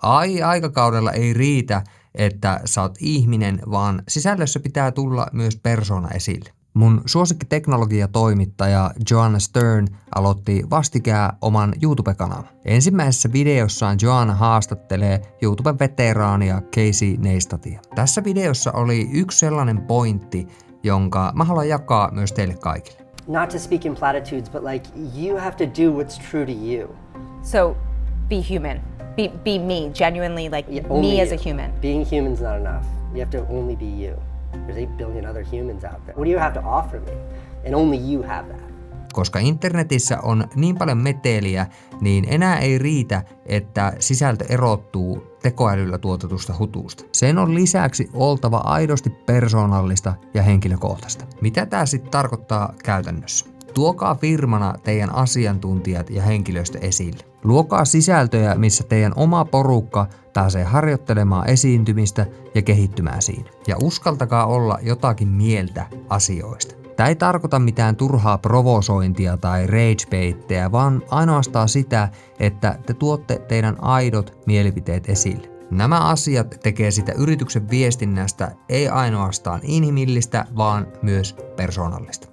AI-aikakaudella ei riitä, että sä oot ihminen, vaan sisällössä pitää tulla myös persoona esille. Mun suosikkiteknologiatoimittaja Joanna Stern aloitti vastikään oman YouTube-kanavan. Ensimmäisessä videossaan Joanna haastattelee YouTuben veteraania Casey Neistatia. Tässä videossa oli yksi sellainen pointti, jonka mä haluan jakaa myös teille kaikille. Not to speak in platitudes, but like you have to do what's true to you. So be human. Be me, genuinely like me as a human. Being human's not enough. You have to only be you. There's 8 billion other humans out there. What do you have to offer me? And only you have that. Koska internetissä on niin paljon meteliä, niin enää ei riitä, että sisältö erottuu tekoälyllä tuotetusta hutusta. Sen on lisäksi oltava aidosti persoonallista ja henkilökohtaista. Mitä tämä sitten tarkoittaa käytännössä? Tuokaa firmana teidän asiantuntijat ja henkilöstö esille. Luokaa sisältöjä, missä teidän oma porukka pääsee harjoittelemaan esiintymistä ja kehittymään siinä. Ja uskaltakaa olla jotakin mieltä asioista. Tämä ei tarkoita mitään turhaa provosointia tai ragebaitteja, vaan ainoastaan sitä, että te tuotte teidän aidot mielipiteet esille. Nämä asiat tekee sitä yrityksen viestinnästä ei ainoastaan inhimillistä, vaan myös persoonallista.